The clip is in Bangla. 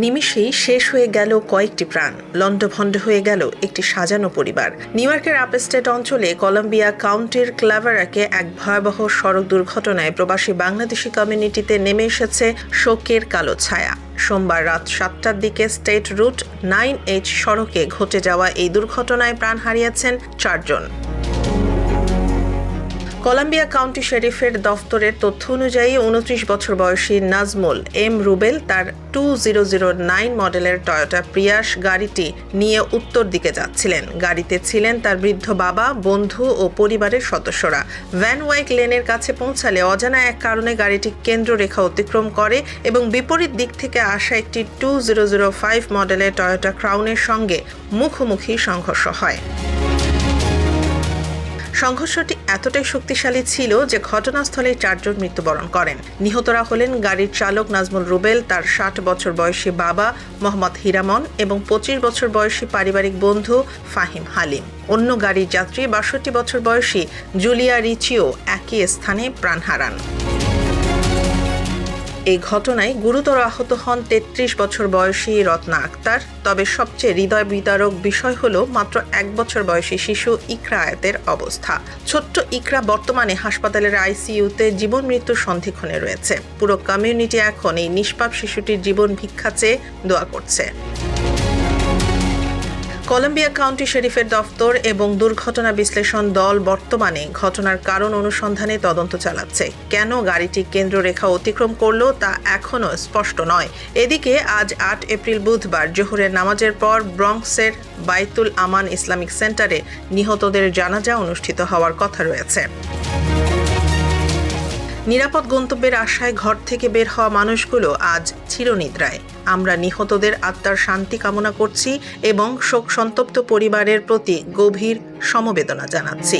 নিমিষেই শেষ হয়ে গেল কয়েকটি প্রাণ, লণ্ডভণ্ড হয়ে গেল একটি সাজানো পরিবার। নিউ ইয়র্কের আপস্টেট অঞ্চলে কলম্বিয়া কাউন্টির ক্লাভেরাকে এক ভয়াবহ সড়ক দুর্ঘটনায় প্রবাসী বাংলাদেশি কমিউনিটিতে নেমে এসেছে শোকের কালো ছায়া। সোমবার রাত 7টার দিকে স্টেট রুট 9H সড়কে ঘটে যাওয়া এই দুর্ঘটনায় প্রাণ হারিয়েছেন 4 জন। কলম্বিয়া কাউন্টি শেরিফের দফতরের তথ্য অনুযায়ী 29 বছর বয়সী নাজমুল এম রুবেল তার 2009 মডেলের টয়োটা প্রিয়াস গাড়িটি নিয়ে উত্তর দিকে যাচ্ছিলেন। গাড়িতে ছিলেন তার বৃদ্ধ বাবা, বন্ধু ও পরিবারের সদস্যরা। ভ্যান ওয়াইক লেনের কাছে পৌঁছালে অজানা এক কারণে গাড়িটি কেন্দ্ররেখা অতিক্রম করে এবং বিপরীত দিক থেকে আসা একটি 2005 মডেলের টয়োটা ক্রাউনের সঙ্গে মুখোমুখি সংঘর্ষ হয়। সংঘর্ষটি এতটাই শক্তিশালী ছিল যে ঘটনাস্থলেই 4 জন মৃত্যুবরণ করেন। নিহতরা হলেন গাড়ির চালক নাজমুল রুবেল, তার 60 বছর বয়সী বাবা মোহাম্মদ হিরামন এবং 25 বছর বয়সী পারিবারিক বন্ধু ফাহিম হালিম। অন্য গাড়ির যাত্রী 62 বছর বয়সী জুলিয়া রিচিও একই স্থানে প্রাণ হারান। এই ঘটনায় গুরুতর আহত হন 33 বছর বয়সী রত্না আক্তার। তবে সবচেয়ে হৃদয় বিদারক বিষয় হলো মাত্র 1 বছর বয়সী শিশু ইকরা আয়াতের অবস্থা। ছোট্ট ইকরা বর্তমানে হাসপাতালের আইসিইউতে জীবন মৃত্যুর সন্ধিক্ষণে রয়েছে। পুরো কমিউনিটি এখন এই নিষ্পাপ শিশুটির জীবন ভিক্ষা চেয়ে দোয়া করছে। কলম্বিয়া কাউন্টি শেরিফের দফতর এবং দুর্ঘটনা বিশ্লেষণ দল বর্তমানে ঘটনার কারণ অনুসন্ধানে তদন্ত চালাচ্ছে। কেন গাড়িটি কেন্দ্ররেখা অতিক্রম করল তা এখনও স্পষ্ট নয়। এদিকে আজ 8 এপ্রিল বুধবার জোহরের নামাজের পর ব্রঙ্কসের বাইতুল আমান ইসলামিক সেন্টারে নিহতদের জানাজা অনুষ্ঠিত হওয়ার কথা রয়েছে। নিরাপদ গন্তব্যের আশায় ঘর থেকে বের হওয়া মানুষগুলো আজ চিরনিদ্রায়। আমরা নিহতদের আত্মার শান্তি কামনা করছি এবং শোক সন্তপ্ত পরিবারের প্রতি গভীর সমবেদনা জানাচ্ছি।